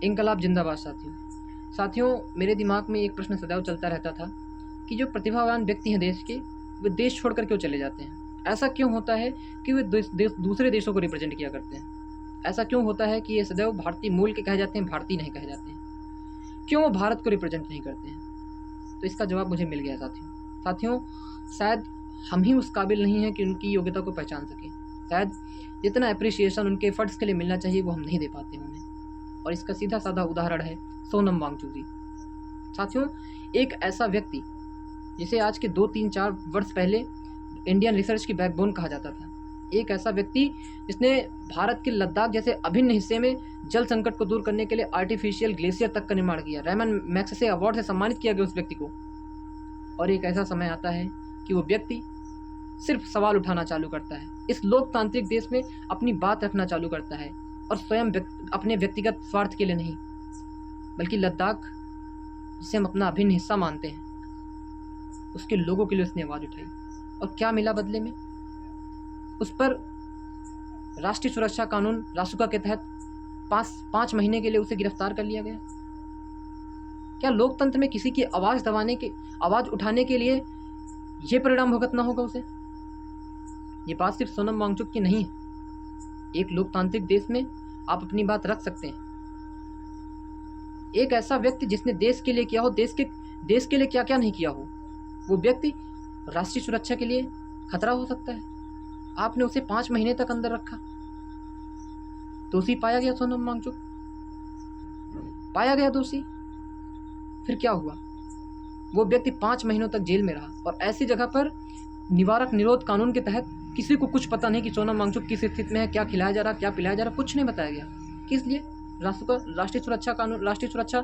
इंकलाब जिंदाबाद साथियों। साथियों, मेरे दिमाग में एक प्रश्न सदैव चलता रहता था कि जो प्रतिभावान व्यक्ति हैं देश के, वे देश छोड़कर क्यों चले जाते हैं? ऐसा क्यों होता है कि वे दूसरे देशों को रिप्रेजेंट किया करते हैं? ऐसा क्यों होता है कि ये सदैव भारतीय मूल के कहे जाते हैं, भारतीय नहीं कहे जाते हैं? क्यों वो भारत को रिप्रेजेंट नहीं करते हैं? तो इसका जवाब मुझे मिल गया साथियों। साथियों, शायद हम ही उस काबिल नहीं हैं कि उनकी योग्यता को पहचान सकें। शायद जितना अप्रिसिएशन उनके एफर्ट्स के लिए मिलना चाहिए वो हम नहीं दे पाते उन्हें। और इसका सीधा साधा उदाहरण है सोनम वांगचुक जी। साथियों, एक ऐसा व्यक्ति जिसे आज के 2-3-4 वर्ष पहले इंडियन रिसर्च की बैकबोन कहा जाता था, एक ऐसा व्यक्ति जिसने भारत के लद्दाख जैसे अभिन्न हिस्से में जल संकट को दूर करने के लिए आर्टिफिशियल ग्लेशियर तक का निर्माण किया। रेमन मैग्सेसे अवार्ड से सम्मानित किया गया उस व्यक्ति को। और एक ऐसा समय आता है कि वो व्यक्ति सिर्फ सवाल उठाना चालू करता है, इस लोकतांत्रिक देश में अपनी बात रखना चालू करता है, और स्वयं अपने व्यक्तिगत स्वार्थ के लिए नहीं, बल्कि लद्दाख जिसे हम अपना अभिन्न हिस्सा मानते हैं, उसके लोगों के लिए उसने आवाज़ उठाई। और क्या मिला बदले में? उस पर राष्ट्रीय सुरक्षा कानून रासुका के तहत 5 महीने के लिए उसे गिरफ्तार कर लिया गया। क्या लोकतंत्र में किसी की आवाज़ उठाने के लिए ये परिणाम भुगतना होगा उसे? ये बात सिर्फ सोनम वांगचुक की नहीं है। एक लोकतांत्रिक देश में आप अपनी बात रख सकते हैं। एक ऐसा व्यक्ति जिसने देश के लिए किया हो, देश के लिए क्या क्या नहीं किया हो, वो व्यक्ति राष्ट्रीय सुरक्षा के लिए खतरा हो सकता है। आपने उसे 5 महीने तक अंदर रखा। दोषी पाया गया सोनम वांगचुक, पाया गया दोषी। फिर क्या हुआ? वो व्यक्ति 5 महीनों तक जेल में रहा, और ऐसी जगह पर निवारक निरोध कानून के तहत किसी को कुछ पता नहीं कि सोनम वांगचुक किस स्थिति में है, क्या खिलाया जा रहा, क्या पिलाया जा रहा, कुछ नहीं बताया गया। किस लिए? राष्ट्रीय सुरक्षा कानून, राष्ट्रीय सुरक्षा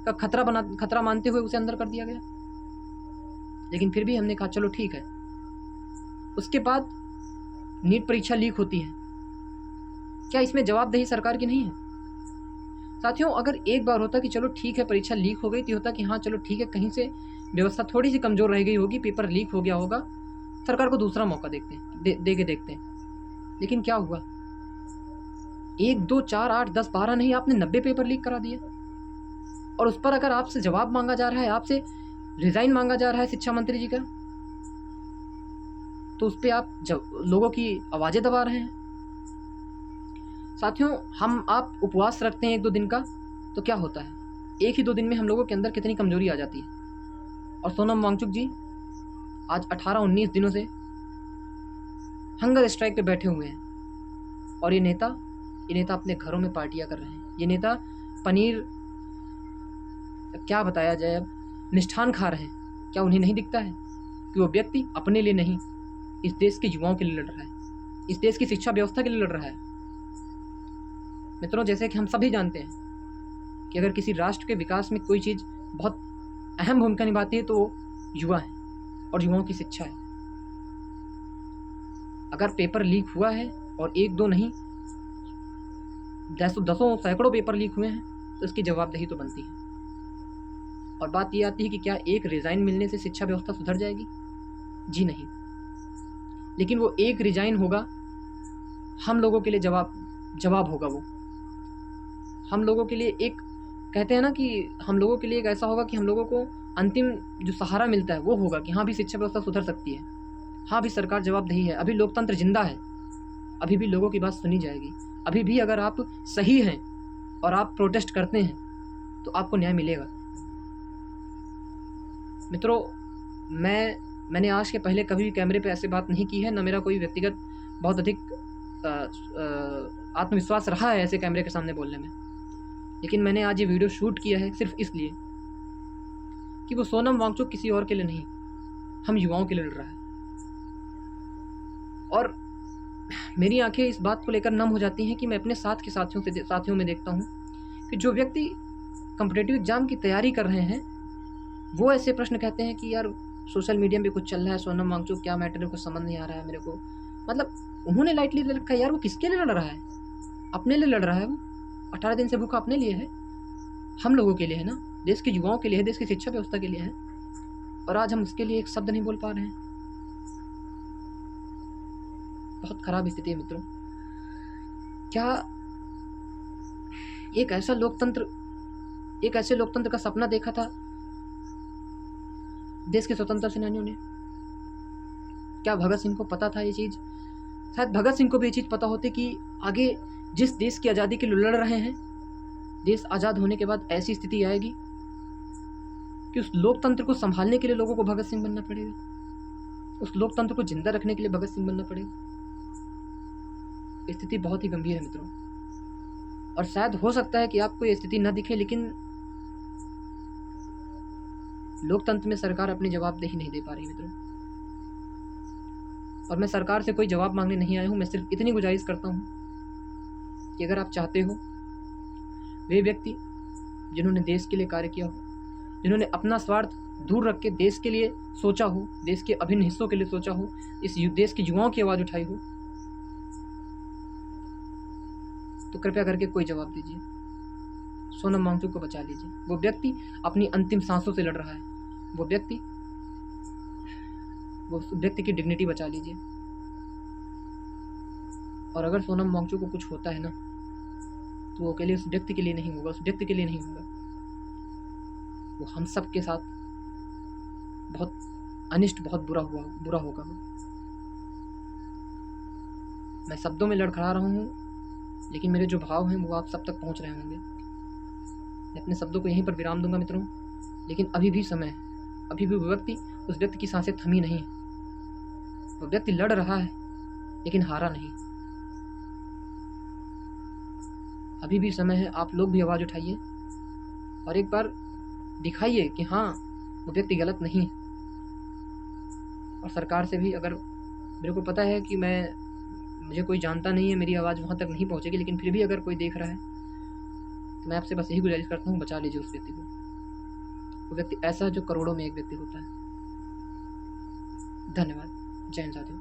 का खतरा मानते हुए उसे अंदर कर दिया गया। लेकिन फिर भी हमने कहा चलो ठीक है। उसके बाद नीट परीक्षा लीक होती है। क्या इसमें जवाबदेही सरकार की नहीं है? साथियों, अगर एक बार होता कि चलो ठीक है परीक्षा लीक हो गई, तो होता कि हाँ चलो ठीक है, कहीं से व्यवस्था थोड़ी सी कमज़ोर रह गई होगी, पेपर लीक हो गया होगा, सरकार को दूसरा मौका दे के देखते हैं। लेकिन क्या हुआ? 1, 2, 4, 8, 10, 12 नहीं, आपने 90 पेपर लीक करा दिए। और उस पर अगर आपसे जवाब मांगा जा रहा है, आपसे रिजाइन मांगा जा रहा है शिक्षा मंत्री जी का, तो उस पर आप लोगों की आवाज़ें दबा रहे हैं। साथियों, आप उपवास रखते हैं 1-2 दिन का, तो क्या होता है? 1 ही 2 दिन में हम लोगों के अंदर कितनी कमजोरी आ जाती है। और सोनम वांगचुक जी आज 18-19 दिनों से हंगर स्ट्राइक पे बैठे हुए हैं। और ये नेता अपने घरों में पार्टियां कर रहे हैं। ये नेता पनीर, क्या बताया जाए, अब मिष्ठान खा रहे हैं। क्या उन्हें नहीं दिखता है कि वो व्यक्ति अपने लिए नहीं, इस देश के युवाओं के लिए लड़ रहा है, इस देश की शिक्षा व्यवस्था के लिए लड़ रहा है? मित्रों, जैसे कि हम सभी जानते हैं कि अगर किसी राष्ट्र के विकास में कोई चीज़ बहुत अहम भूमिका निभाती है तो वो युवा है और युवाओं की शिक्षा है। अगर पेपर लीक हुआ है और 1-2 नहीं, दसों सैकड़ों पेपर लीक हुए हैं, तो इसकी जवाबदेही तो बनती है। और बात ये आती है कि क्या एक रिजाइन मिलने से शिक्षा व्यवस्था सुधर जाएगी? जी नहीं। लेकिन वो एक रिजाइन होगा, हम लोगों के लिए जवाब होगा। वो हम लोगों के लिए एक, कहते हैं ना कि हम लोगों के लिए एक ऐसा होगा कि हम लोगों को अंतिम जो सहारा मिलता है वो होगा कि हाँ भी शिक्षा व्यवस्था सुधर सकती है, हाँ भी सरकार जवाबदेही है, अभी लोकतंत्र जिंदा है, अभी भी लोगों की बात सुनी जाएगी। अभी भी अगर आप सही हैं और आप प्रोटेस्ट करते हैं तो आपको न्याय मिलेगा। मित्रों, मैंने आज के पहले कभी भी कैमरे पे ऐसे बात नहीं की है, न मेरा कोई व्यक्तिगत बहुत अधिक आत्मविश्वास रहा है ऐसे कैमरे के सामने बोलने में। लेकिन मैंने आज ये वीडियो शूट किया है सिर्फ इसलिए कि वो सोनम वांगचुक किसी और के लिए नहीं, हम युवाओं के लिए लड़ रहा है। और मेरी आंखें इस बात को लेकर नम हो जाती हैं कि मैं अपने साथ के साथियों में देखता हूँ कि जो व्यक्ति कॉम्पिटिटिव एग्जाम की तैयारी कर रहे हैं वो ऐसे प्रश्न कहते हैं कि यार सोशल मीडिया पे कुछ चल रहा है, सोनम वांगचुक क्या मैटर है, कुछ समझ नहीं आ रहा है मेरे को। मतलब उन्होंने लाइटली ले रखा है यार, वो किसके लिए लड़ रहा है? अपने लिए लड़ रहा है। वो 18 दिन से भूखा अपने लिए है, हम लोगों के लिए है ना, देश के युवाओं के लिए है, देश की शिक्षा व्यवस्था के लिए है। और आज हम उसके लिए एक शब्द नहीं बोल पा रहे हैं। बहुत खराब स्थिति है मित्रों। क्या एक ऐसा लोकतंत्र, एक ऐसे लोकतंत्र का सपना देखा था देश के स्वतंत्रता सेनानियों ने। क्या भगत सिंह को पता था ये चीज़? शायद भगत सिंह को भी ये चीज़ पता होती कि आगे जिस देश की आज़ादी के लिए लड़ रहे हैं, देश आज़ाद होने के बाद ऐसी स्थिति आएगी कि उस लोकतंत्र को संभालने के लिए लोगों को भगत सिंह बनना पड़ेगा, उस लोकतंत्र को जिंदा रखने के लिए भगत सिंह बनना पड़ेगा। स्थिति बहुत ही गंभीर है मित्रों, और शायद हो सकता है कि आपको ये स्थिति न दिखे, लेकिन लोकतंत्र में सरकार अपनी जवाबदेही नहीं दे पा रही मित्रों। और मैं सरकार से कोई जवाब मांगने नहीं आया हूँ, मैं सिर्फ इतनी गुजारिश करता हूँ कि अगर आप चाहते हो, वे व्यक्ति जिन्होंने देश के लिए कार्य किया हो, जिन्होंने अपना स्वार्थ दूर रख के देश के लिए सोचा हो, देश के अभिन्न हिस्सों के लिए सोचा हो, इस देश के युवाओं की आवाज़ उठाई हो, तो कृपया करके कोई जवाब दीजिए। सोनम वांगचुक को बचा लीजिए। वो व्यक्ति अपनी अंतिम सांसों से लड़ रहा है, वो व्यक्ति की डिग्निटी बचा लीजिए। और अगर सोनम वांगचुक को कुछ होता है ना, तो वो अकेले उस व्यक्ति के लिए नहीं होगा, उस व्यक्ति के लिए नहीं होगा, वो हम सब के साथ बहुत अनिष्ट, बहुत बुरा होगा। मैं शब्दों में लड़खड़ा रहा हूँ, लेकिन मेरे जो भाव हैं वो आप सब तक पहुँच रहे होंगे। मैं अपने शब्दों को यहीं पर विराम दूंगा मित्रों, लेकिन अभी भी समय है, अभी भी उस व्यक्ति की सांसें थमी नहीं है। वो व्यक्ति लड़ रहा है लेकिन हारा नहीं। अभी भी समय है, आप लोग भी आवाज़ उठाइए और एक बार दिखाइए कि हाँ, वो व्यक्ति गलत नहीं है। और सरकार से भी, अगर मेरे को पता है कि मुझे कोई जानता नहीं है, मेरी आवाज़ वहाँ तक नहीं पहुँचेगी, लेकिन फिर भी अगर कोई देख रहा है तो मैं आपसे बस यही गुजारिश करता हूँ, बचा लीजिए उस व्यक्ति को। वो व्यक्ति ऐसा है जो करोड़ों में एक व्यक्ति होता है। धन्यवाद। जय हिंद साथियों।